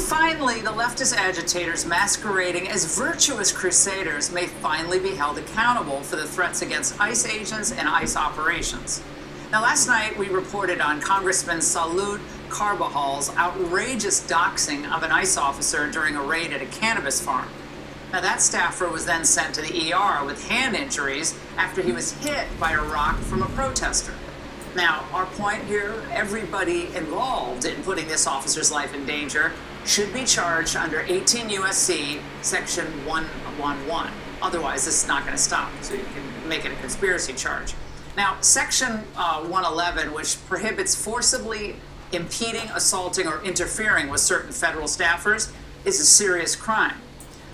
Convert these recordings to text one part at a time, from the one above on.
Finally, the leftist agitators masquerading as virtuous crusaders may finally be held accountable for the threats against ICE agents and ICE operations. Now, last night we reported on Congressman Salud Carbajal's outrageous doxing of an ICE officer during a raid at a cannabis farm. Now, that staffer was then sent to the ER with hand injuries after he was hit by a rock from a protester. Now, our point here, everybody involved in putting this officer's life in danger should be charged under 18 U.S.C. Section 111. Otherwise, this is not going to stop, so you can make it a conspiracy charge. Now, Section 111, which prohibits forcibly impeding, assaulting, or interfering with certain federal staffers, is a serious crime.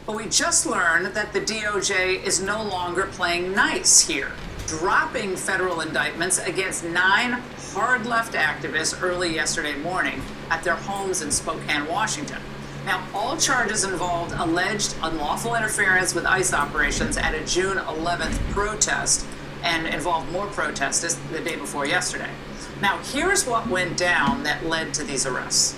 But we just learned that the DOJ is no longer playing nice here, dropping federal indictments against 9 hard-left activists early yesterday morning at their homes in Spokane, Washington. Now, all charges involved alleged unlawful interference with ICE operations at a June 11th protest and involved more protests the day before yesterday. Now, here's what went down that led to these arrests.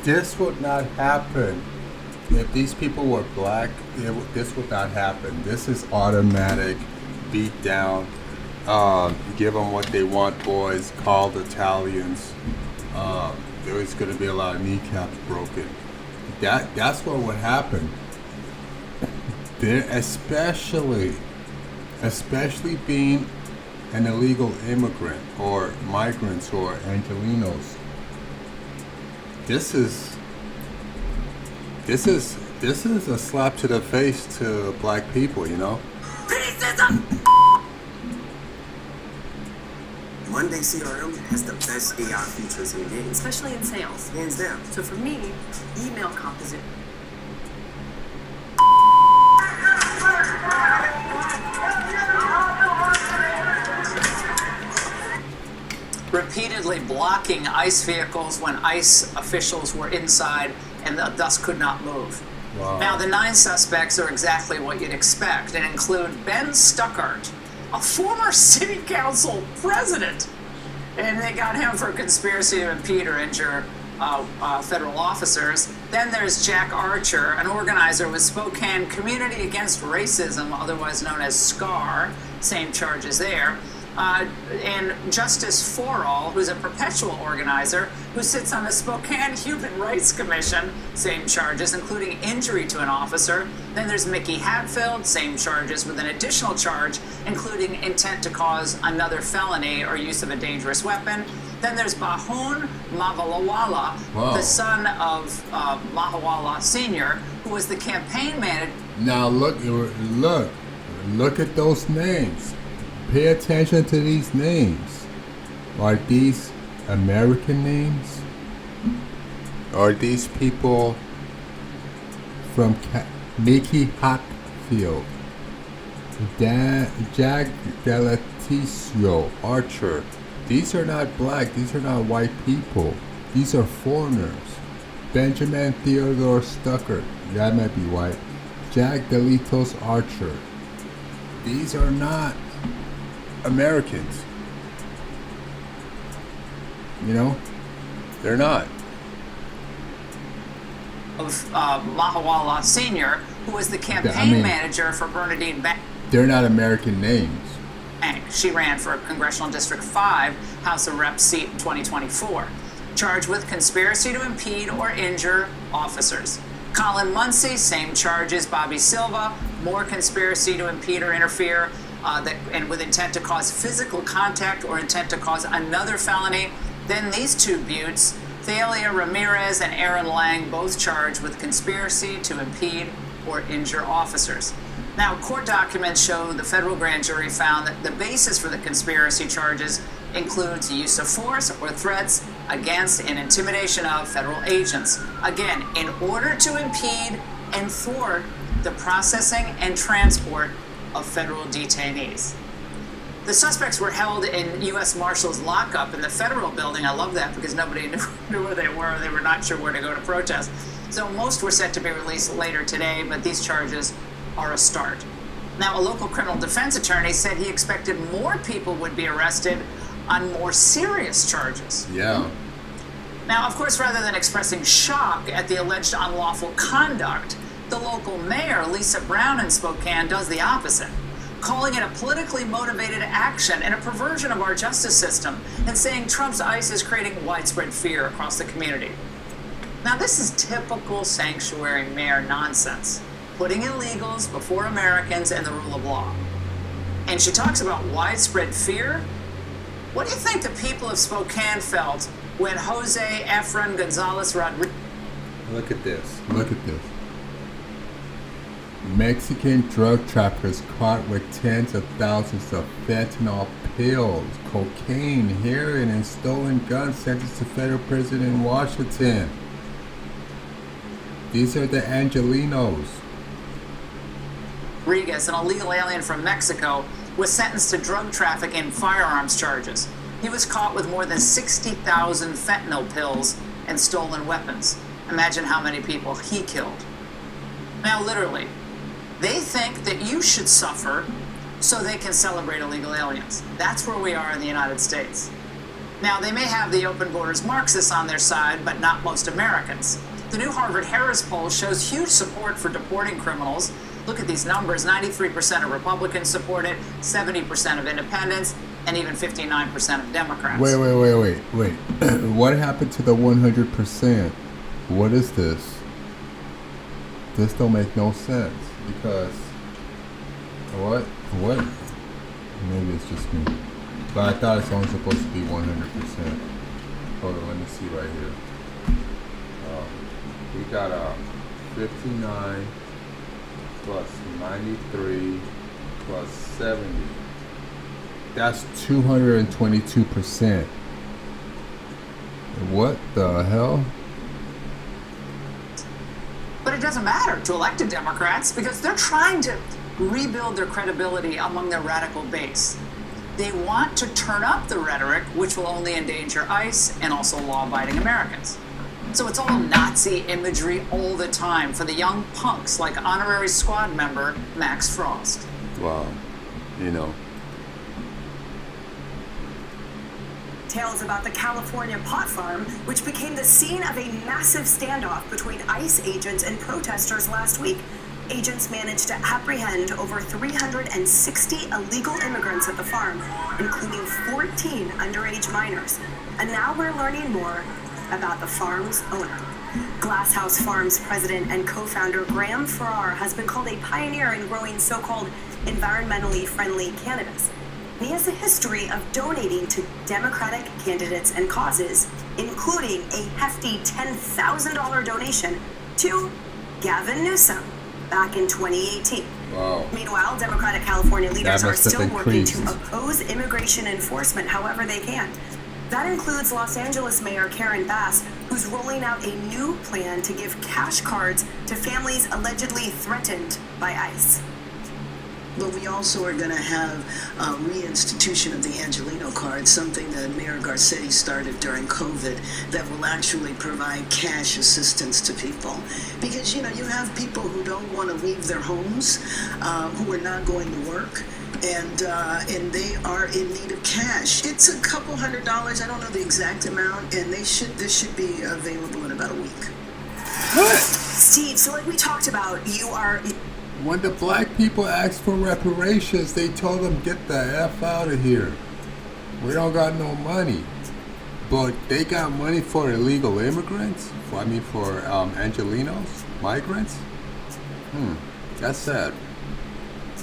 This would not happen if these people were black. This would not happen. This is automatic beat down. Give them what they want, boys. Call the Italians. There's going to be a lot of kneecaps broken. That's what would happen. There, especially being an illegal immigrant or migrants or Angelenos. This is a slap to the face to black people, you know? Racism! Monday CRM has the best AI features in the game. Especially in sales. Hands down. So for me, email composition. Repeatedly blocking ICE vehicles when ICE officials were inside and thus could not move. Wow. Now, the 9 suspects are exactly what you'd expect and include Ben Stuckart, a former city council president. And they got him for conspiracy to impede or injure federal officers. Then there's Jack Archer, an organizer with Spokane Community Against Racism, otherwise known as SCAR, same charges there. And Justice For All, who's a perpetual organizer who sits on the Spokane Human Rights Commission, same charges, including injury to an officer. Then there's Mickey Hatfield, same charges, with an additional charge, including intent to cause another felony or use of a dangerous weapon. Then there's Bahun Mavalawala, the son of Mahawala Sr., who was the campaign manager. Now look at those names. Pay attention to these names. Are these American names? Are these people from Mickey Hatfield, Jack Delaticio Archer? These are not black. These are not white people. These are foreigners. Benjamin Theodore Stuckert, that might be white. Jack Delitos Archer. These are not Americans. You know? They're not. Of Mahawala Sr., who was the campaign manager for Bernadine Bank. They're not American names. She ran for Congressional District 5 House of Reps seat in 2024, charged with conspiracy to impede or injure officers. Colin Muncy, same charges. Bobby Silva, more conspiracy to impede or interfere, and with intent to cause physical contact or intent to cause another felony. Then these two buttes, Thalia Ramirez and Aaron Lang, both charged with conspiracy to impede or injure officers. Now, court documents show the federal grand jury found that the basis for the conspiracy charges includes use of force or threats against and intimidation of federal agents. Again, in order to impede and thwart the processing and transport of federal detainees. The suspects were held in U.S. Marshals lockup in the federal building. I love that because nobody knew where they were. They were not sure where to go to protest. So most were set to be released later today, but these charges are a start. Now, a local criminal defense attorney said he expected more people would be arrested on more serious charges. Yeah. Now, of course, rather than expressing shock at the alleged unlawful conduct, the local mayor, Lisa Brown in Spokane, does the opposite, calling it a politically motivated action and a perversion of our justice system, and saying Trump's ICE is creating widespread fear across the community. Now, this is typical sanctuary mayor nonsense, putting illegals before Americans and the rule of law. And she talks about widespread fear. What do you think the people of Spokane felt when Jose Efren Gonzalez Rodriguez... Look at this. Look at this. Mexican drug traffickers caught with tens of thousands of fentanyl pills, cocaine, heroin, and stolen guns sentenced to federal prison in Washington. These are the Angelinos. Rodriguez, an illegal alien from Mexico, was sentenced to drug trafficking and firearms charges. He was caught with more than 60,000 fentanyl pills and stolen weapons. Imagine how many people he killed. Now, literally, they think that you should suffer so they can celebrate illegal aliens. That's where we are in the United States. Now, they may have the open borders Marxists on their side, but not most Americans. The new Harvard-Harris poll shows huge support for deporting criminals. Look at these numbers. 93% of Republicans support it, 70% of independents, and even 59% of Democrats. Wait. What happened to the 100%? What is this? This don't make no sense because what? Maybe it's just me. But I thought it's only supposed to be 100%. Hold on, let me see right here. We got 59 plus 93 plus 70. That's 222%. What the hell? But it doesn't matter to elected Democrats because they're trying to rebuild their credibility among their radical base. They want to turn up the rhetoric, which will only endanger ICE and also law-abiding Americans. So it's all Nazi imagery all the time for the young punks like honorary squad member Max Frost. Wow. You know. Tales about the California pot farm, which became the scene of a massive standoff between ICE agents and protesters last week. Agents managed to apprehend over 360 illegal immigrants at the farm, including 14 underage minors. And now we're learning more about the farm's owner. Glasshouse Farms president and co-founder Graham Farrar has been called a pioneer in growing so-called environmentally friendly cannabis. He has a history of donating to Democratic candidates and causes, including a hefty $10,000 donation to Gavin Newsom back in 2018. Wow. Meanwhile, Democratic California leaders are still working increased. to oppose immigration enforcement however they can. That includes Los Angeles Mayor Karen Bass, who's rolling out a new plan to give cash cards to families allegedly threatened by ICE. But we also are going to have a reinstitution of the Angelino card, something that Mayor Garcetti started during COVID, that will actually provide cash assistance to people. Because, you know, you have people who don't want to leave their homes, who are not going to work, and they are in need of cash. It's a couple $100, I don't know the exact amount, and this should be available in about a week. What? Steve, so like we talked about, you are... When the black people asked for reparations, they told them, get the F out of here. We don't got no money. But they got money for illegal immigrants? For Angelenos? Migrants? That's sad.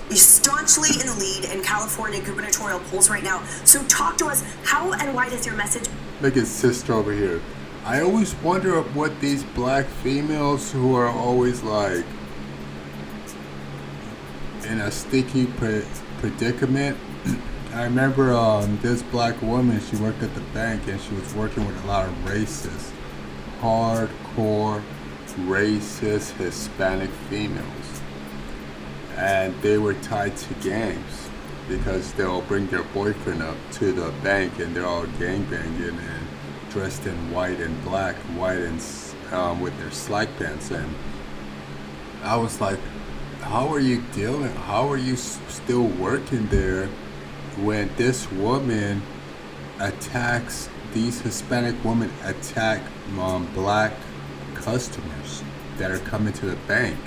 You're staunchly in the lead in California gubernatorial polls right now. So talk to us, how and why does your message... Look at sister over here. I always wonder what these black females who are always like in a sticky predicament. I remember this black woman, she worked at the bank and she was working with a lot of racist, hardcore, racist Hispanic females. And they were tied to gangs because they'll bring their boyfriend up to the bank and they're all gangbanging and dressed in white and black, white and with their slack pants. And I was like, how are you still working there when this woman attacks, these Hispanic women attack black customers that are coming to the bank?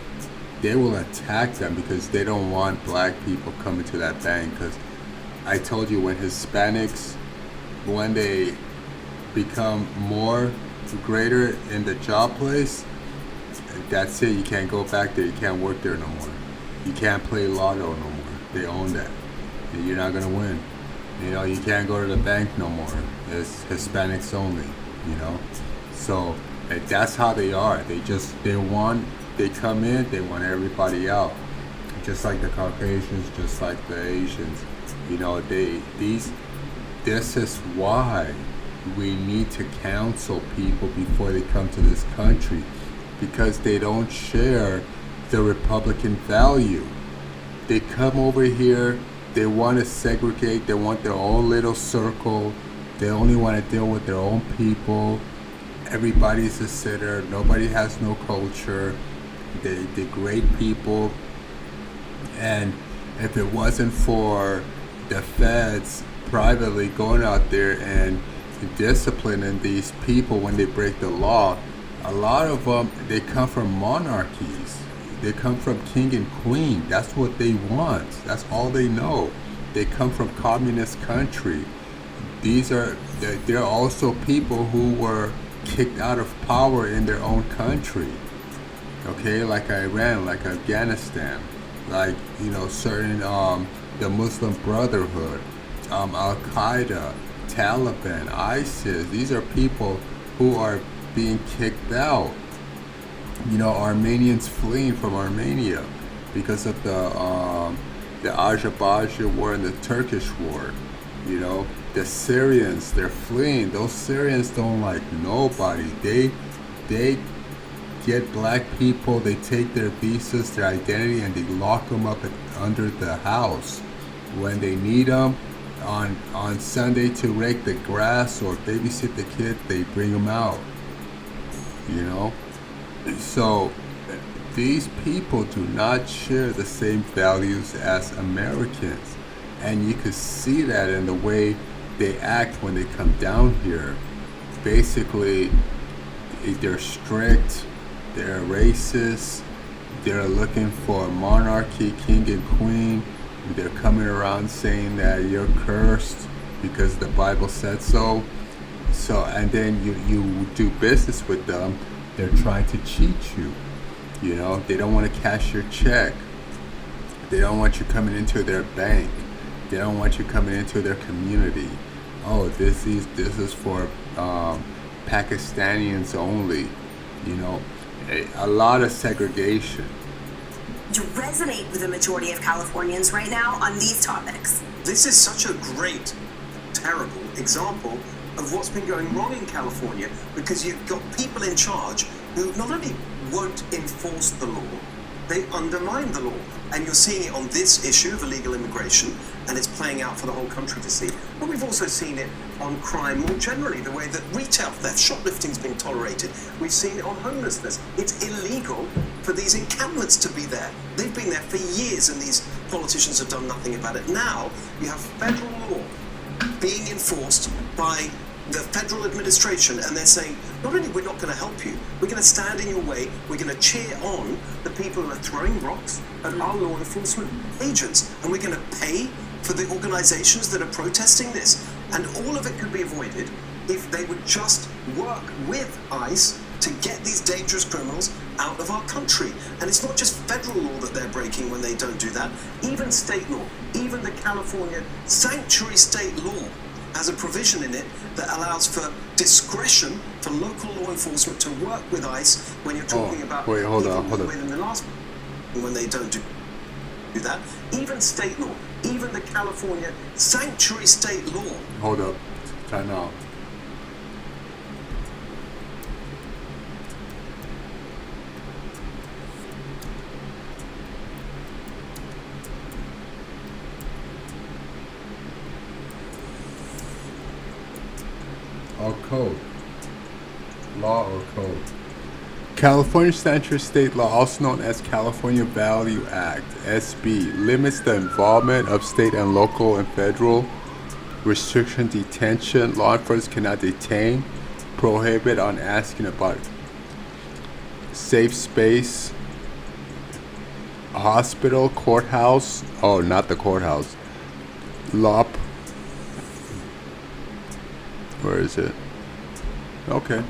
They will attack them because they don't want black people coming to that bank. Because I told you, when Hispanics, when they become more greater in the job place, that's it. You can't go back there. You can't work there no more. You can't play lotto no more. They own that. And you're not gonna win. You know, you can't go to the bank no more. It's Hispanics only. You know, so that's how they are. They come in, they want everybody out. Just like the Caucasians, just like the Asians. You know, this is why we need to counsel people before they come to this country, because they don't share the Republican value. They come over here, they want to segregate, they want their own little circle, they only want to deal with their own people. Everybody's a sitter, nobody has no culture, they degrade people. And if it wasn't for the feds privately going out there and disciplining these people when they break the law, a lot of them, they come from monarchies. They come from king and queen. That's what they want. That's all they know. They come from communist country. They're also people who were kicked out of power in their own country. Okay, like Iran, like Afghanistan, like, you know, certain the Muslim Brotherhood, Al-Qaeda, Taliban, ISIS. These are people who are being kicked out. You know, Armenians fleeing from Armenia because of the Azerbaijan war and the Turkish war. You know, the Syrians, they're fleeing. Those Syrians don't like nobody. They get black people, they take their visas, their identity, and they lock them up under the house. When they need them on Sunday to rake the grass or babysit the kids, they bring them out. You know? So these people do not share the same values as Americans. And you can see that in the way they act when they come down here. Basically, they're strict, they're racist, they're looking for monarchy, king and queen. They're coming around saying that you're cursed because the Bible said so. So, and then you do business with them, they're trying to cheat you. You know, they don't want to cash your check. They don't want you coming into their bank. They don't want you coming into their community. Oh, this is for Pakistanians only. You know, a lot of segregation. To resonate with the majority of Californians right now on these topics. This is such a great, terrible example of what's been going wrong in California, because you've got people in charge who not only won't enforce the law, they undermine the law. And you're seeing it on this issue of illegal immigration, and it's playing out for the whole country to see. But we've also seen it on crime more generally, the way that retail theft, shoplifting's been tolerated. We've seen it on homelessness. It's illegal for these encampments to be there. They've been there for years, and these politicians have done nothing about it. Now, you have federal law being enforced by the federal administration, and they're saying, not only we're not going to help you, we're going to stand in your way, we're going to cheer on the people who are throwing rocks at our law enforcement agents, and we're going to pay for the organizations that are protesting this. And all of it could be avoided if they would just work with ICE to get these dangerous criminals out of our country. And it's not just federal law that they're breaking when they don't do that. Even state law, even the California sanctuary state law has a provision in it that allows for discretion for local law enforcement to work with ICE when you're talking about hold on. within the last when they don't do that. Even state law, even the California sanctuary state law. Hold up. Time out. Or code. Law or code. California Sanctuary State Law, also known as California Value Act, SB, limits the involvement of state and local and federal restriction detention. Law enforcement cannot detain, prohibit on asking about safe space, hospital, courthouse. Oh, not the courthouse. Law. Where is it? Okay.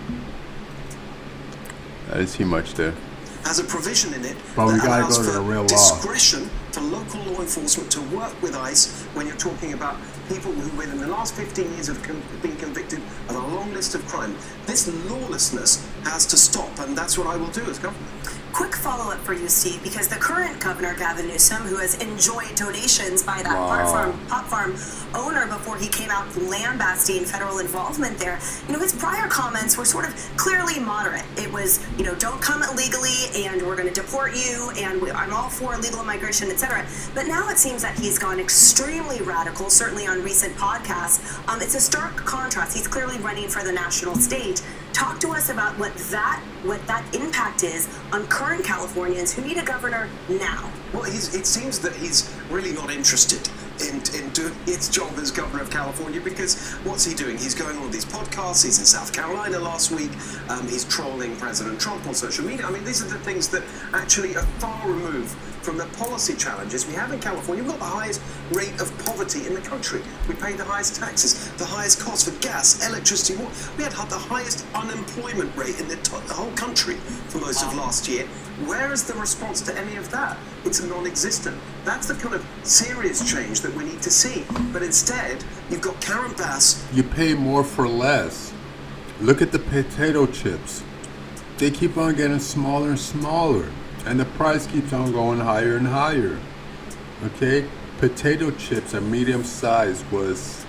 I didn't see much there. Has a provision in it But we that gotta allows go to for the real law. discretion for local law enforcement to work with ICE when you're talking about people who within the last 15 years have been convicted of a long list of crime. This lawlessness has to stop, and that's what I will do as governor. Quick follow-up for you, Steve, because the current governor, Gavin Newsom, who has enjoyed donations by that pot farm owner before he came out lambasting federal involvement there, his prior comments were sort of clearly moderate. It was, don't come illegally and we're going to deport you and I'm all for illegal immigration, etc. But now it seems that he's gone extremely radical, certainly on recent podcasts. It's a stark contrast. He's clearly running for the national stage. Talk to us about what that impact is on current Californians who need a governor now. Well, it seems that he's really not interested in doing his job as governor of California, because what's he doing? He's going on these podcasts. He's in South Carolina last week. He's trolling President Trump on social media. I mean, these are the things that actually are far removed from the policy challenges we have in California. We've got the highest rate of poverty in the country. We pay the highest taxes, the highest costs for gas, electricity, water. We had the highest unemployment rate in the whole country for most of last year. Where is the response to any of that? It's non-existent. That's the kind of serious change that we need to see. But instead, you've got Karen Bass. You pay more for less. Look at the potato chips. They keep on getting smaller and smaller. And the price keeps on going higher and higher. Okay? Potato chips, a medium size, was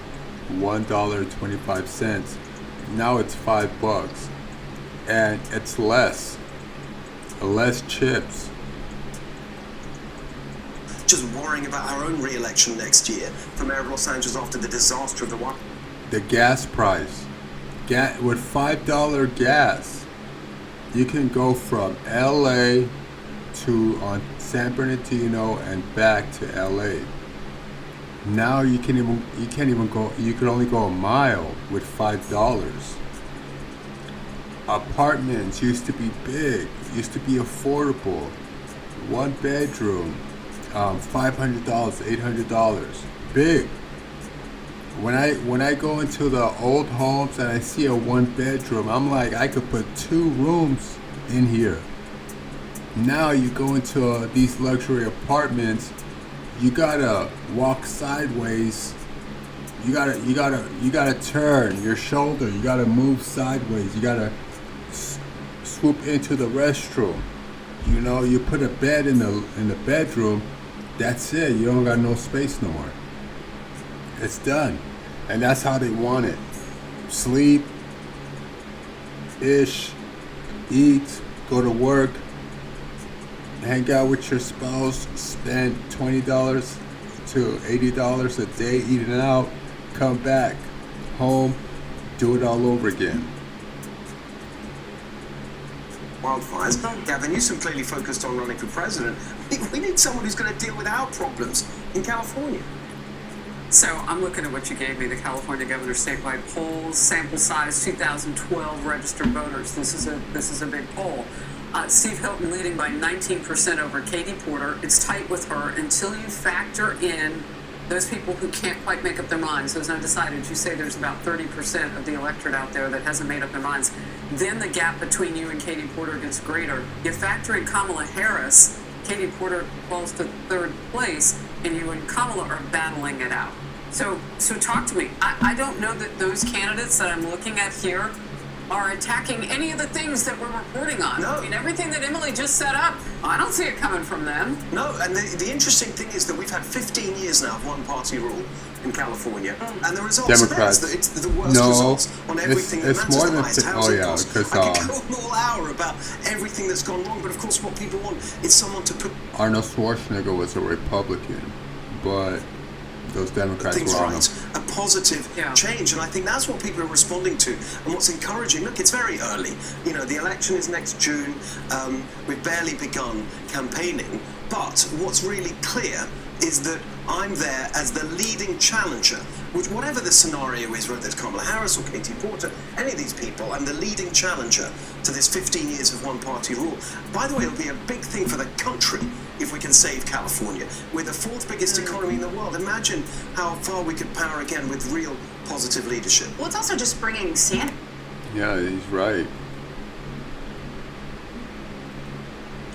$1.25. Now it's $5. And it's less chips. Just worrying about our own re-election next year for mayor of Los Angeles after the disaster of the one. The gas price. With $5 gas, you can go from LA to on San Bernardino and back to LA. Now you can only go a mile with $5. Apartments used to be big, used to be affordable. 1 bedroom, $500, $800. Big. When I go into the old homes and I see a 1 bedroom, I'm like, I could put 2 rooms in here. Now you go into these luxury apartments, you gotta walk sideways. You gotta turn your shoulder. You gotta move sideways. You gotta swoop into the restroom. You put a bed in the bedroom. That's it. You don't got no space no more. It's done, and that's how they want it. Sleep, eat, go to work, hang out with your spouse, spend $20 to $80 a day eating out, come back home, do it all over again. Wildfires. Gavin Newsom clearly focused on running for president. We need someone who's going to deal with our problems in California. So I'm looking at what you gave me, the California governor's statewide polls, sample size 2012 registered voters. This is a big poll. Steve Hilton leading by 19% over Katie Porter. It's tight with her until you factor in those people who can't quite make up their minds, those undecided. You say there's about 30% of the electorate out there that hasn't made up their minds. Then the gap between you and Katie Porter gets greater. You factor in Kamala Harris, Katie Porter falls to third place, and you and Kamala are battling it out. So talk to me. I don't know that those candidates that I'm looking at here are attacking any of the things that we're reporting on. No. I mean, everything that Emily just set up, I don't see it coming from them. No, and the interesting thing is that we've had 15 years now of one-party rule in California, and the results Democrats. are it's the worst results on everything that it's matters. more The than highest housing costs. because I could go on all hour about everything that's gone wrong, but of course what people want is someone to put Arnold Schwarzenegger was a Republican, but those Democrats things were on right, a positive change, and I think that's what people are responding to, and what's encouraging. Look, it's very early. You know, the election is next June. We've barely begun campaigning, but what's really clear is that I'm there as the leading challenger, which whatever the scenario is, whether it's Kamala Harris or Katie Porter, any of these people, I'm the leading challenger to this 15 years of one-party rule. By the way, it'll be a big thing for the country if we can save California. We're the fourth biggest economy in the world. Imagine how far we could power again with real positive leadership. Well, it's also just bringing sanity. Yeah, he's right.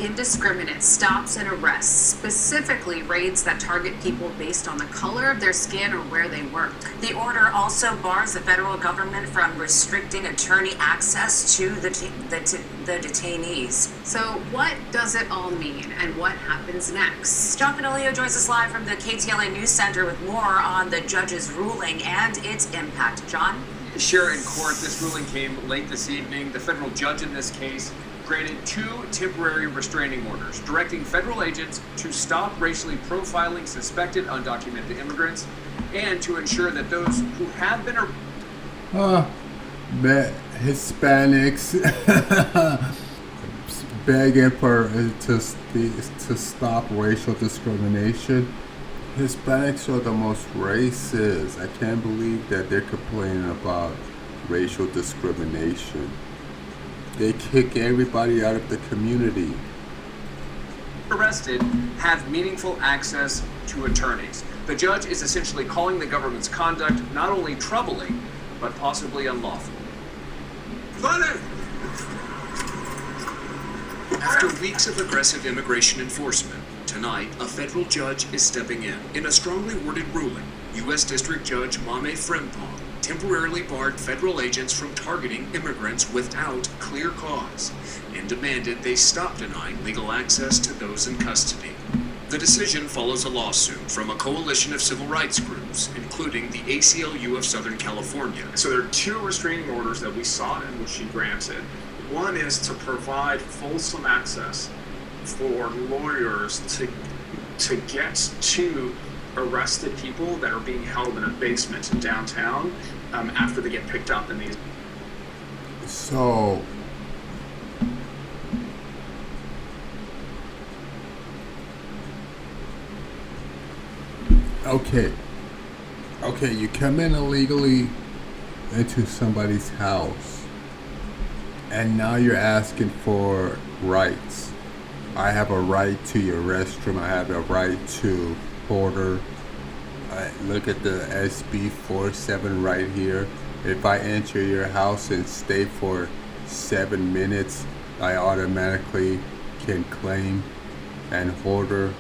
Indiscriminate stops and arrests, specifically raids that target people based on the color of their skin or where they work. The order also bars the federal government from restricting attorney access to the detainees. So what does it all mean, and what happens next? John Panolio joins us live from the KTLA News Center with more on the judge's ruling and its impact. John? Sure, in court, this ruling came late this evening. The federal judge in this case granted 2 temporary restraining orders, directing federal agents to stop racially profiling suspected undocumented immigrants and to ensure that those who have been Hispanics begging for to stop racial discrimination. Hispanics are the most racist. I can't believe that they're complaining about racial discrimination. They kick everybody out of the community. arrested have meaningful access to attorneys. The judge is essentially calling the government's conduct not only troubling, but possibly unlawful. After weeks of aggressive immigration enforcement, tonight a federal judge is stepping in. In a strongly worded ruling, U.S. District Judge Mame Frimpong temporarily barred federal agents from targeting immigrants without clear cause and demanded they stop denying legal access to those in custody. The decision follows a lawsuit from a coalition of civil rights groups, including the ACLU of Southern California. So there are two restraining orders that we sought and which she granted. One is to provide fulsome access for lawyers to get to arrested people that are being held in a basement in downtown after they get picked up in these. So, okay, you come in illegally into somebody's house, and now you're asking for rights. I have a right to your restroom. I have a right to order. Look at the SB 47 right here. If I enter your house and stay for 7 minutes, I automatically can claim and order.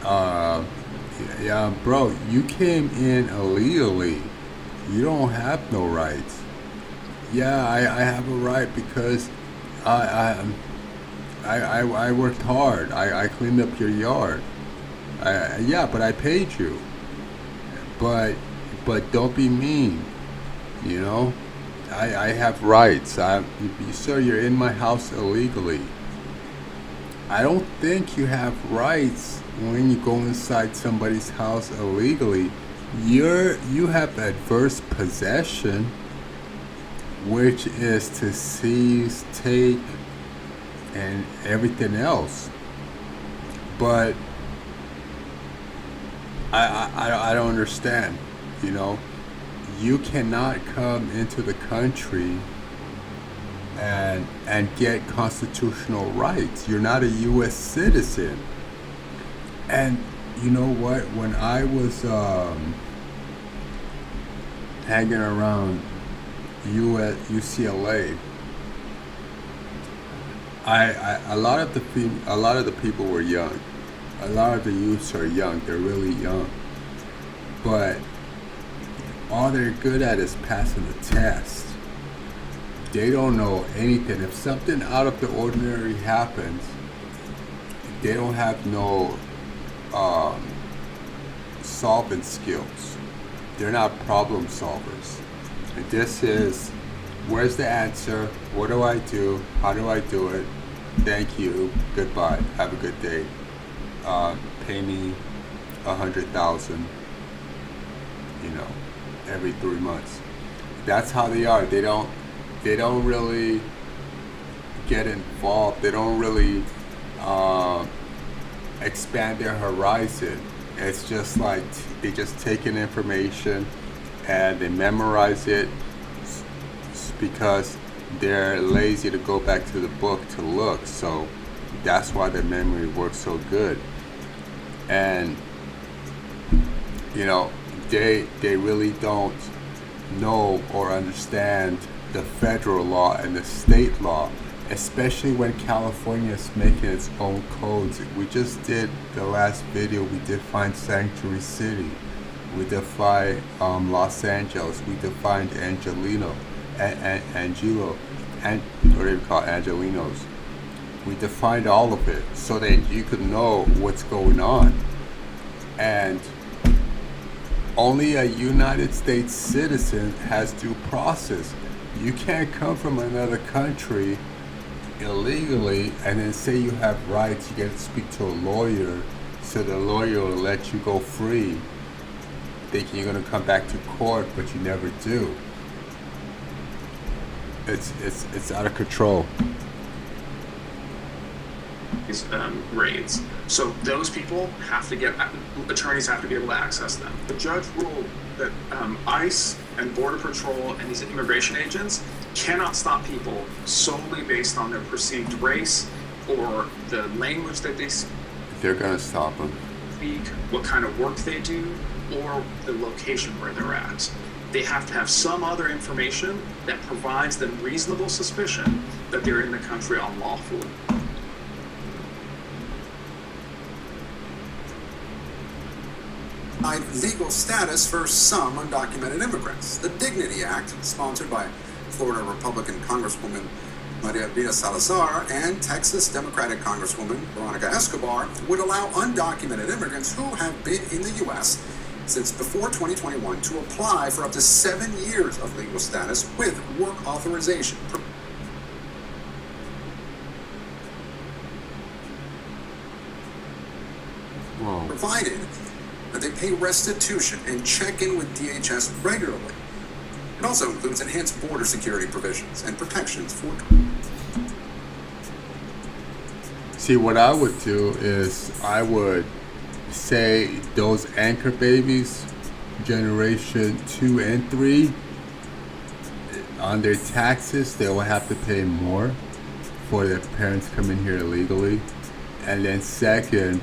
Yeah, bro, you came in illegally. You don't have no rights. Yeah, I have a right because I worked hard. I cleaned up your yard. Yeah, but I paid you. But don't be mean. You know, I have rights. Sir, you're in my house illegally. I don't think you have rights when you go inside somebody's house illegally. You have adverse possession, which is to seize, take, and everything else. But I don't understand. You know, you cannot come into the country and get constitutional rights. You're not a U.S. citizen. And you know what? When I was hanging around UCLA, a lot of the people were young. A lot of the youths are young. They're really young. But all they're good at is passing the test. They don't know anything. If something out of the ordinary happens, they don't have no solving skills. They're not problem solvers. And this is, where's the answer? What do I do? How do I do it? Thank you. Goodbye. Have a good day. Pay me $100,000. You know, every 3 months. That's how they are. They don't really get involved. They don't really expand their horizon. It's just like they just take in information and they memorize it because they're lazy to go back to the book to look. So that's why their memory works so good. And you know, they really don't know or understand the federal law and the state law, especially when California is making its own codes. We just did the last video, we defined Sanctuary City, we defined Los Angeles, we defined Angelo, and what do you call it? Angelinos. We defined all of it so that you could know what's going on. And only a United States citizen has due process. You can't come from another country illegally and then say you have rights. You get to speak to a lawyer, so the lawyer will let you go free, thinking you're going to come back to court, but you never do. It's out of control. These raids. So those people have to get, attorneys have to be able to access them. The judge ruled that ICE and Border Patrol and these immigration agents cannot stop people solely based on their perceived race or the language that they speak. They're going to stop them. What kind of work they do, or the location where they're at. They have to have some other information that provides them reasonable suspicion that they're in the country unlawfully. Legal status for some undocumented immigrants. The Dignity Act, sponsored by Florida Republican Congresswoman Maria Vida Salazar and Texas Democratic Congresswoman Veronica Escobar, would allow undocumented immigrants who have been in the U.S. since before 2021 to apply for up to 7 years of legal status with work authorization. Whoa. Provided that they pay restitution and check in with DHS regularly. It also includes enhanced border security provisions and protections for... See, what I would do is I would say those anchor babies, generation 2 and 3, on their taxes, they will have to pay more for their parents coming here illegally. And then second,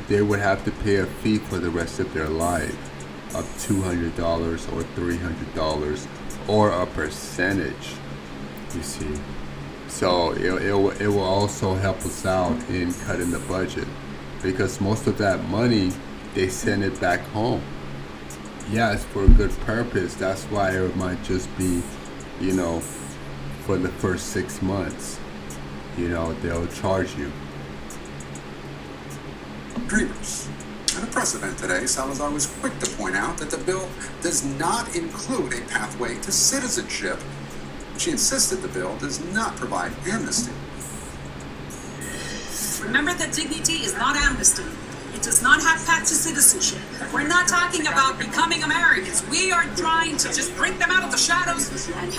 they would have to pay a fee for the rest of their life of $200 or $300 or a percentage, you see. So it will also help us out in cutting the budget, because most of that money, they send it back home. Yeah, it's for a good purpose. That's why it might just be, you know, for the first 6 months, you know, they'll charge you. Dreamers. At a press event today, Salazar was quick to point out that the bill does not include a pathway to citizenship. She insisted the bill does not provide amnesty. Remember that dignity is not amnesty. It does not have path to citizenship. We're not talking about becoming Americans. We are trying to just bring them out of the shadows and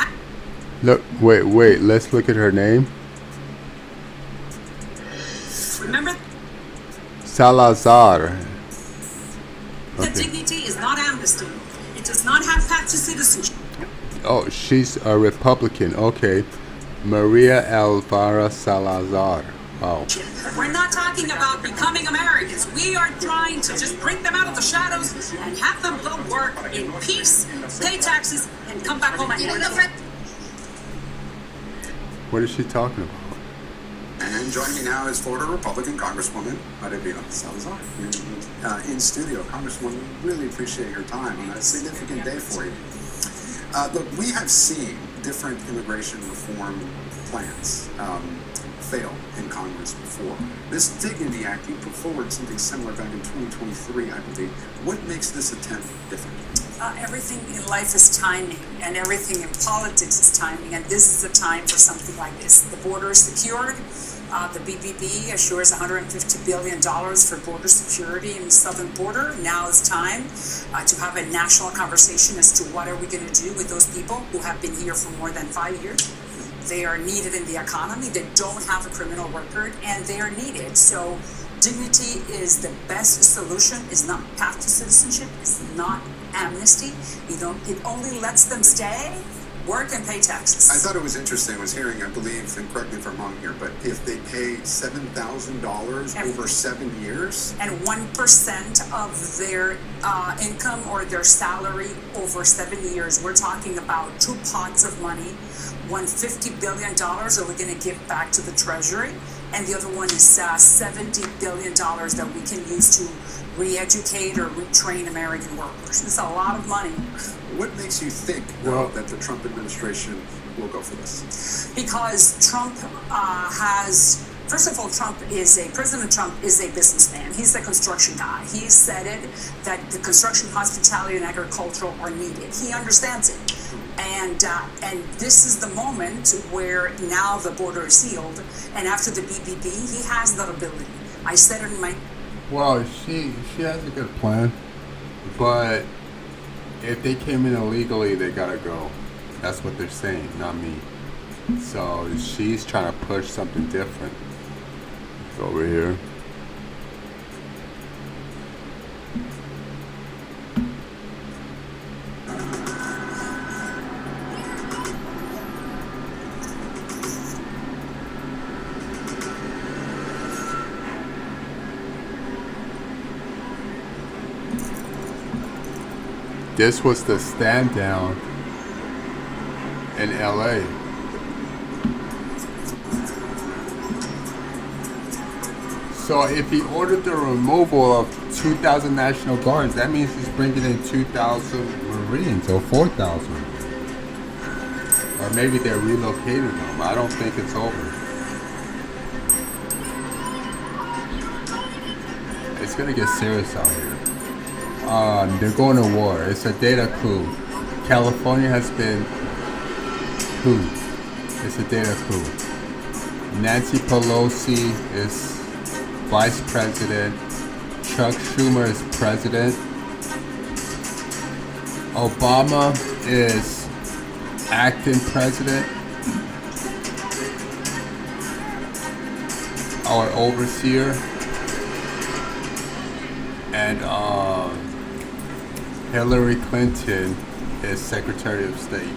Look, wait, let's look at her name. remember Salazar. The dignity is not amnesty. It does not have path to citizenship. Oh, she's a Republican. Okay. Maria Elvira Salazar. Wow. We're not talking about becoming Americans. We are trying to just bring them out of the shadows and have them go work in peace, pay taxes, and come back home and work. What is she talking about? And joining me now is Florida Republican Congresswoman Maria Salazar in studio. Congresswoman, really appreciate your time on a significant day for you. Look, we have seen different immigration reform plans fail in Congress before. This Dignity Act, you put forward something similar back in 2023, I believe. What makes this attempt different? Everything in life is timing, and everything in politics is timing, and this is the time for something like this. The border is secured. The BBB assures $150 billion for border security in the southern border. Now is time to have a national conversation as to what are we going to do with those people who have been here for more than 5 years. They are needed in the economy. They don't have a criminal record, and they are needed. So dignity is the best solution. It's not path to citizenship. It's not amnesty. It only lets them stay, work, and pay taxes. I thought it was interesting. I was hearing, I believe, and correct me if I'm wrong here, but if they pay $7,000 over 7 years, and 1% of their income or their salary over 7 years, we're talking about two pots of money. One $50 billion that we're going to give back to the Treasury, and the other one is $70 billion that we can use to re-educate or retrain American workers. It's a lot of money. what makes you think that the Trump administration will go for this? Because Trump first of all, President Trump is a businessman. He's the construction guy. He said it, that the construction, hospitality, and agricultural are needed. He understands it. And this is the moment where now the border is sealed, and after the BBB, he has that ability. I said it in my... Well, she has a good plan, but if they came in illegally, they gotta go. That's what they're saying, not me. So she's trying to push something different. Over here. This was the stand down in LA. So if he ordered the removal of 2,000 National Guards, that means he's bringing in 2,000 Marines or 4,000. Or maybe they're relocating them. I don't think it's over. It's gonna get serious out here. They're going to war. It's a data coup. California has been coup. It's a data coup. Nancy Pelosi is Vice President. Chuck Schumer is President. Obama is acting President or overseer. And Hillary Clinton is Secretary of State.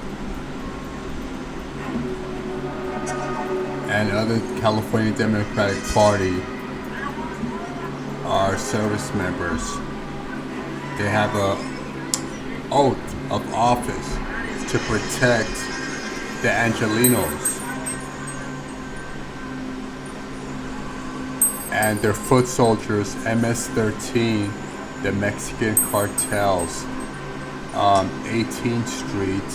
And other California Democratic Party are service members. They have a oath of office to protect the Angelinos and their foot soldiers, MS-13, the Mexican cartels, 18th Street,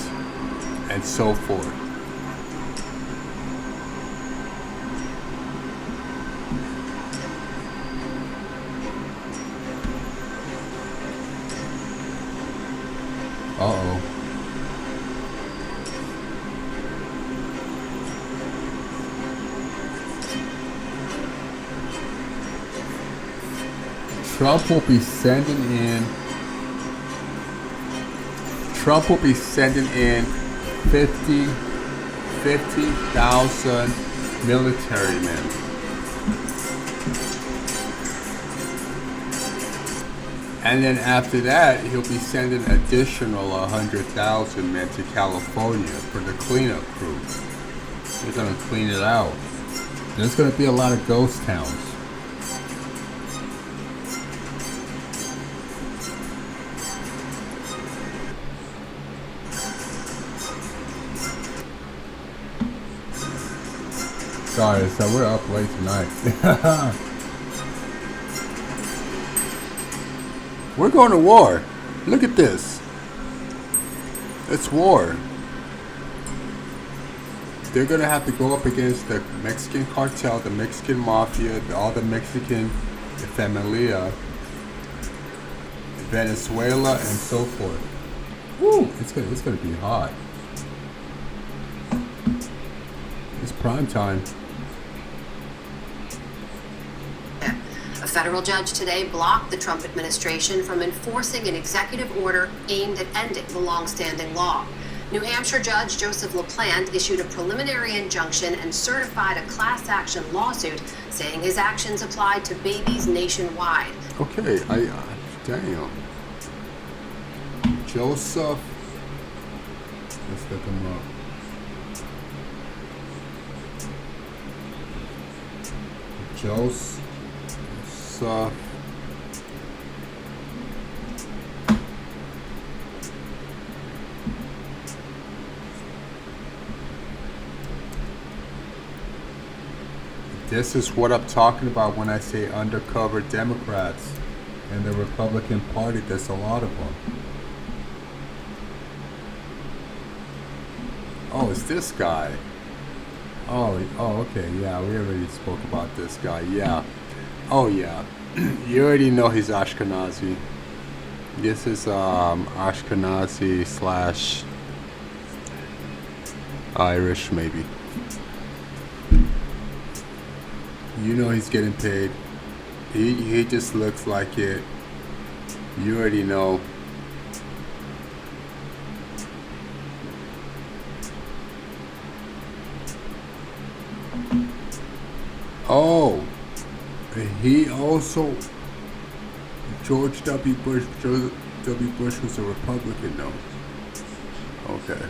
and so forth. Uh-oh. Trump will be sending in 50,000 military men. And then after that, he'll be sending additional 100,000 men to California for the cleanup crew. They're gonna clean it out. There's gonna be a lot of ghost towns. Sorry, so we're up late tonight. We're going to war. Look at this. It's war. They're going to have to go up against the Mexican cartel, the Mexican mafia, all the Mexican familia, Venezuela, and so forth. Woo! It's gonna be hot. It's prime time. A federal judge today blocked the Trump administration from enforcing an executive order aimed at ending the long-standing law. New Hampshire Judge Joseph LaPlante issued a preliminary injunction and certified a class action lawsuit saying his actions applied to babies nationwide. Okay, damn. Joseph, let's look him up. Joseph. This is what I'm talking about when I say undercover Democrats and the Republican Party. There's a lot of them. Oh, it's this guy. Oh, okay, yeah, we already spoke about this guy, yeah. Oh, yeah, you already know he's Ashkenazi. This is Ashkenazi / Irish, maybe. You know he's getting paid. He just looks like it. You already know. Oh, he also, George W. Bush was a Republican, though. Okay.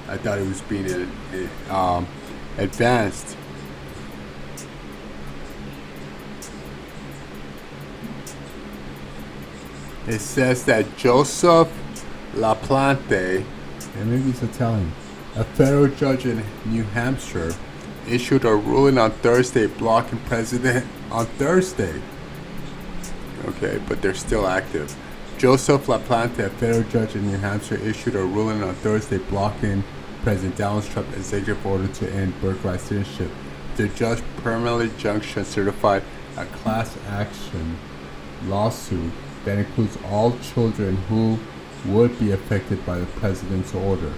I thought he was being advanced. It says that Joseph LaPlante, and maybe it's Italian, a federal judge in New Hampshire, issued a ruling on Thursday blocking President on Thursday. Okay, but they're still active. Joseph LaPlante, a federal judge in New Hampshire, issued a ruling on Thursday blocking President Donald Trump's executive order to end birthright citizenship. The judge permanently injunction certified a class action lawsuit that includes all children who would be affected by the president's order.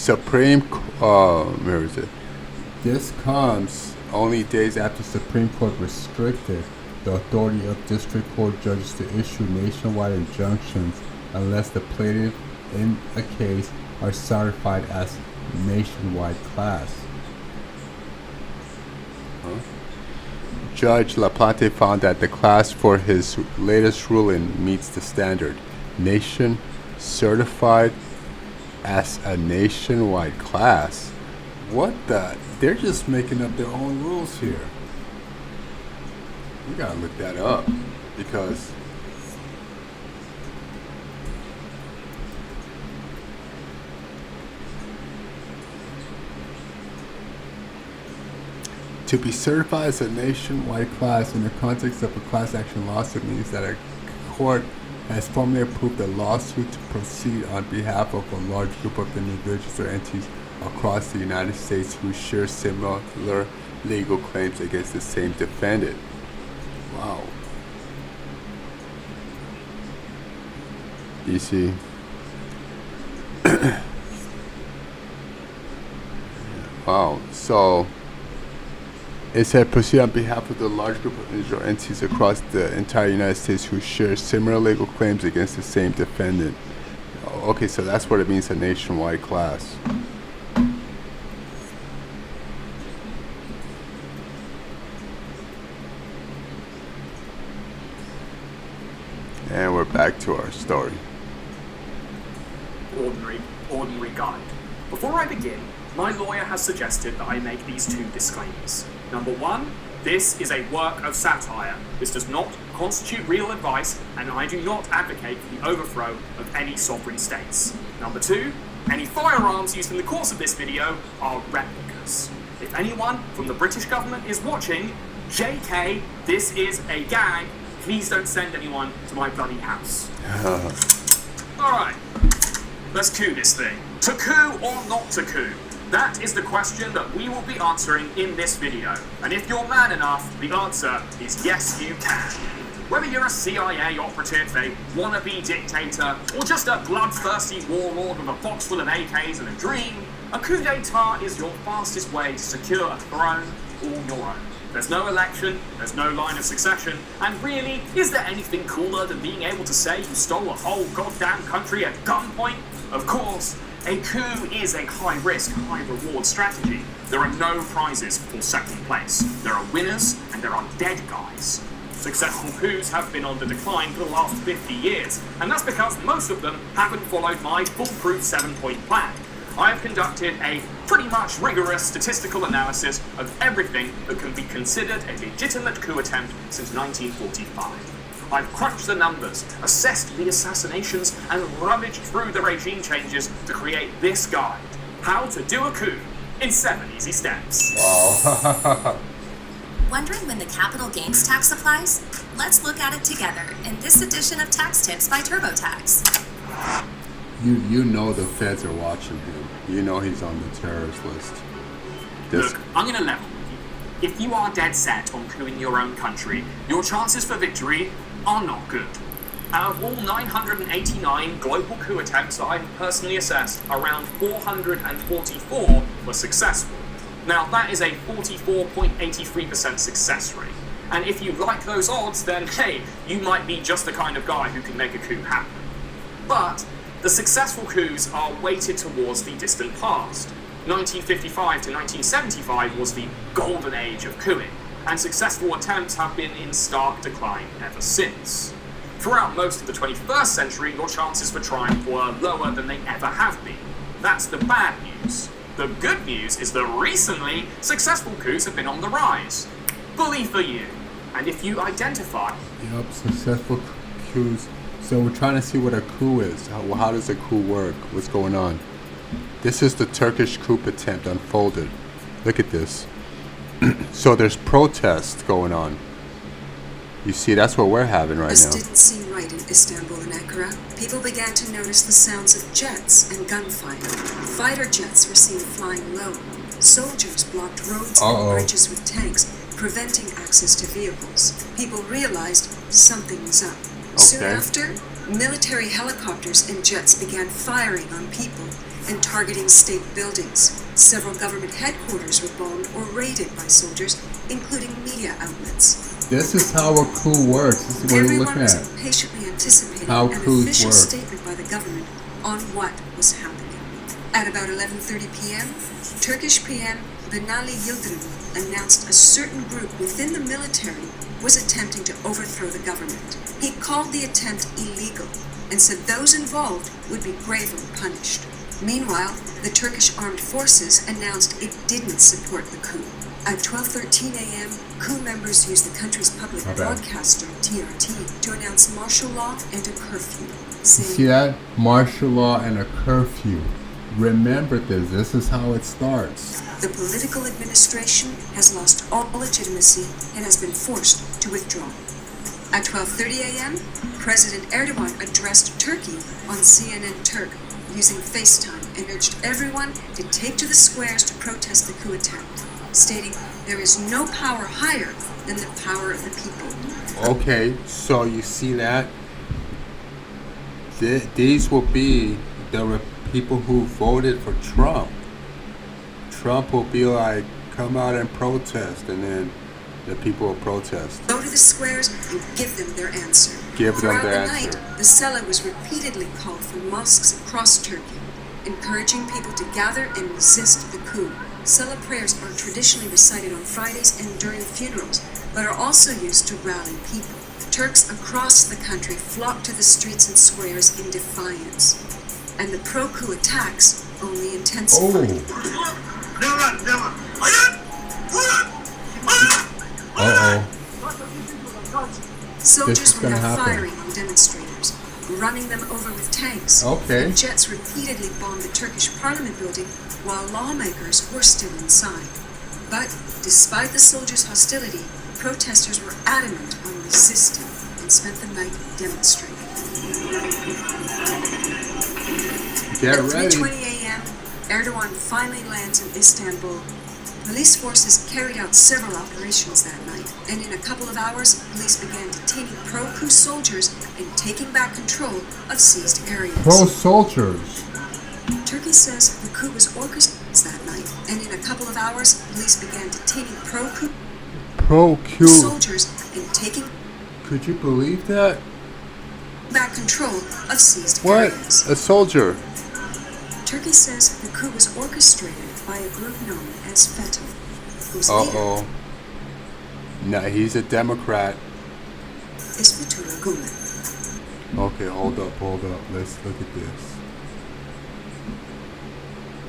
Where is it? This comes only days after Supreme Court restricted the authority of district court judges to issue nationwide injunctions unless the plaintiff in a case are certified as nationwide class. Judge LaPlante found that the class for his latest ruling meets the standard. Nation certified as a nationwide class. What the? They're just making up their own rules here. We gotta look that up because to be certified as a nationwide class in the context of a class action lawsuit means that a court has formally approved a lawsuit to proceed on behalf of a large group of individuals or entities across the United States who share similar legal claims against the same defendant. Wow. You see? Wow. So it said proceed on behalf of the large group of individual entities across the entire United States who share similar legal claims against the same defendant. Okay, so that's what it means, a nationwide class. And we're back to our story. Ordinary guide. Before I begin, my lawyer has suggested that I make these two disclaimers. Number one, this is a work of satire. This does not constitute real advice, and I do not advocate for the overthrow of any sovereign states. Number two, any firearms used in the course of this video are replicas. If anyone from the British government is watching, JK, this is a gag. Please don't send anyone to my bloody house. Alright, let's coup this thing. To coup or not to coup? That is the question that we will be answering in this video. And if you're man enough, the answer is yes, you can. Whether you're a CIA operative, a wannabe dictator, or just a bloodthirsty warlord with a box full of AKs and a dream, a coup d'etat is your fastest way to secure a throne all your own. There's no election, there's no line of succession, and really, is there anything cooler than being able to say you stole a whole goddamn country at gunpoint? Of course, a coup is a high-risk, high-reward strategy. There are no prizes for second place. There are winners, and there are dead guys. Successful coups have been on the decline for the last 50 years, and that's because most of them haven't followed my foolproof 7-point plan. I have conducted a pretty much rigorous statistical analysis of everything that can be considered a legitimate coup attempt since 1945. I've crunched the numbers, assessed the assassinations, and rummaged through the regime changes to create this guide, How to Do a Coup in 7 Easy Steps. Wow. Wondering when the capital gains tax applies? Let's look at it together in this edition of Tax Tips by TurboTax. You know the feds are watching him. You know he's on the terrorist list. Look, I'm going to level with you. If you are dead set on coupping your own country, your chances for victory are not good. Out of all 989 global coup attempts that I have personally assessed, around 444 were successful. Now, that is a 44.83% success rate. And if you like those odds, then hey, you might be just the kind of guy who can make a coup happen. But the successful coups are weighted towards the distant past. 1955 to 1975 was the golden age of coupping, and successful attempts have been in stark decline ever since. Throughout most of the 21st century, your chances for triumph were lower than they ever have been. That's the bad news. The good news is that recently, successful coups have been on the rise. Bully for you. And if you identify... Yep, successful coups. So we're trying to see what a coup is. How does a coup work? What's going on? This is the Turkish coup attempt unfolded. Look at this. So there's protests going on. You see, that's what we're having right This now. didn't seem right in Istanbul and Ankara. People began to notice the sounds of jets and gunfire. Fighter jets were seen flying low. Soldiers blocked roads and bridges with tanks, preventing access to vehicles. People realized something was up. Soon after, military helicopters and jets began firing on people and targeting state buildings. Several government headquarters were bombed or raided by soldiers, including media outlets. This is how a coup works. This is what we're looking at. Everyone was patiently anticipating How an coups official work. statement by the government on what was happening. At about 11:30 p.m., Turkish PM Binali Yildirim announced a certain group within the military was attempting to overthrow the government. He called the attempt illegal and said those involved would be gravely punished. Meanwhile, the Turkish armed forces announced it didn't support the coup. At 12:13 a.m., coup members used the country's public broadcaster, TRT, to announce martial law and a curfew. See that? Martial law and a curfew. Remember this. This is how it starts. The political administration has lost all legitimacy and has been forced to withdraw. At 12:30 a.m., President Erdogan addressed Turkey on CNN Turk using FaceTime and urged everyone to take to the squares to protest the coup attempt, stating there is no power higher than the power of the people. Okay, so you see that? These will be the people who voted for Trump. Trump will be like, come out and protest, and then the people will protest. Go to the squares and give them their answer. Give them their Throughout the night, the Sala was repeatedly called from mosques across Turkey, encouraging people to gather and resist the coup. Sala prayers are traditionally recited on Fridays and during funerals, but are also used to rally people. Turks across the country flocked to the streets and squares in defiance, and the pro-coup attacks only intensified. Soldiers were now firing on demonstrators, running them over with tanks. And jets repeatedly bombed the Turkish parliament building while lawmakers were still inside. But despite the soldiers' hostility, protesters were adamant on resisting and spent the night demonstrating. Get At ready. 3:20 a.m., Erdogan finally lands in Istanbul. Police forces carried out several operations that night, and in a couple of hours, police began detaining pro-coup soldiers and taking back control of seized areas. Pro-soldiers. Turkey says the coup was orchestrated that night, and in a couple of hours, police began detaining pro-coup soldiers and taking Could you believe that? back control of seized What? areas. A soldier. Turkey says the coup was orchestrated by a group known as FETÖ, whose leader No, he's a Democrat. is Fethullah Gulen. Okay, hold up. Let's look at this.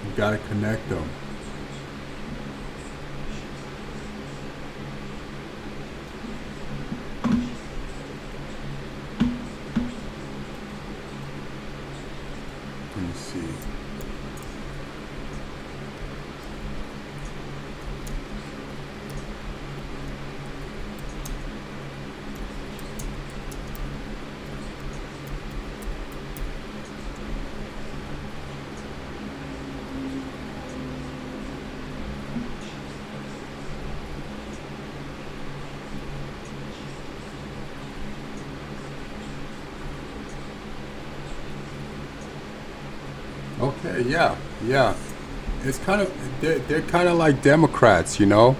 You gotta connect them. Let me see. Okay, yeah. It's kind of they're kind of like Democrats, you know.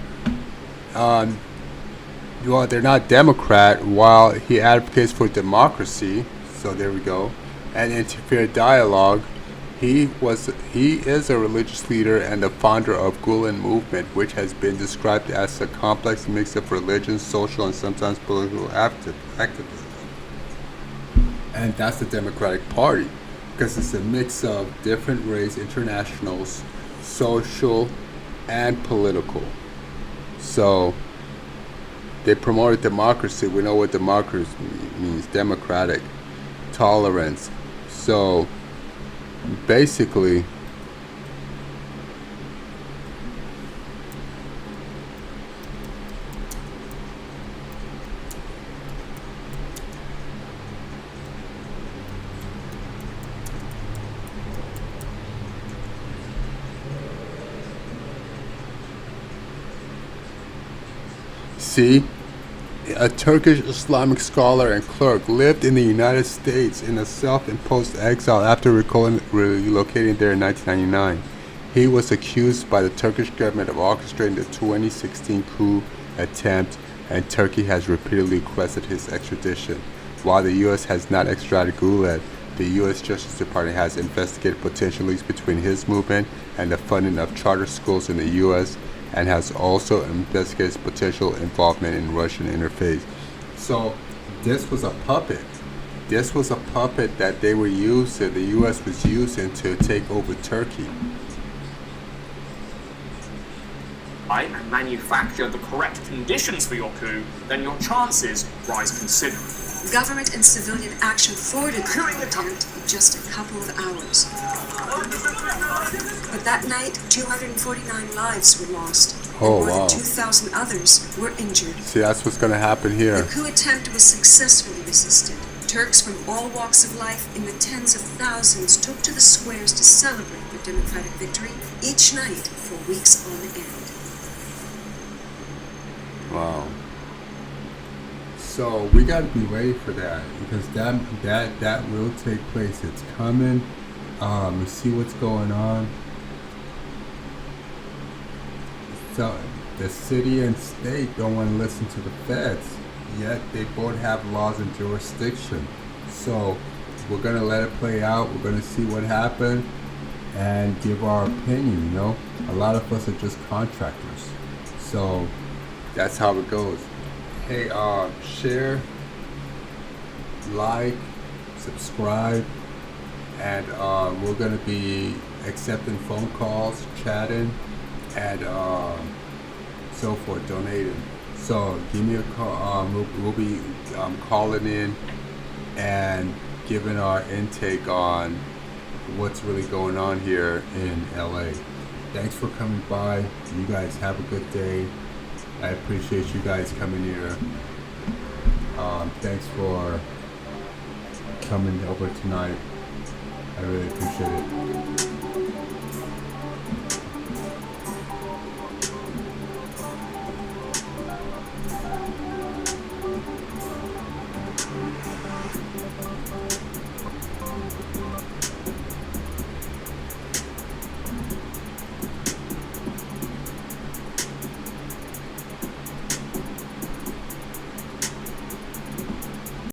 Well, they're not Democrat while he advocates for democracy. So there we go. And interfair dialogue. He is a religious leader and the founder of Gulen movement, which has been described as a complex mix of religion, social, and sometimes political activism. And that's the Democratic Party, because it's a mix of different race, internationals, social, and political. So they promoted democracy. We know what democracy means: democratic, tolerance. So basically, see, a Turkish Islamic scholar and clerk lived in the United States in a self-imposed exile after relocating there in 1999. He was accused by the Turkish government of orchestrating the 2016 coup attempt, and Turkey has repeatedly requested his extradition. While the U.S. has not extradited Gulen, the U.S. Justice Department has investigated potential links between his movement and the funding of charter schools in the U.S., and has also investigated potential involvement in Russian interface. So this was a puppet. This was a puppet that they were using, the U.S. was using to take over Turkey. And manufacture the correct conditions for your coup, then your chances rise considerably. Government and civilian action forwarded the coup attempt in just a couple of hours. But that night, 249 lives were lost. Oh, and more wow. than 2,000 others were injured. See, that's what's going to happen here. The coup attempt was successfully resisted. Turks from all walks of life in the tens of thousands took to the squares to celebrate their democratic victory each night for weeks on end. Wow. So we got to be ready for that, because that will take place. It's coming. We see what's going on. So the city and state don't want to listen to the feds, yet they both have laws and jurisdiction. So we're gonna let it play out. We're gonna see what happened and give our opinion. A lot of us are just contractors, so that's how it goes. Hey, share, like, subscribe, and we're gonna be accepting phone calls, chatting, and so forth, donating. So give me a call. We'll be calling in and giving our intake on what's really going on here in LA. Thanks for coming by. You guys have a good day. I appreciate you guys coming here. Thanks for coming over tonight. I really appreciate it.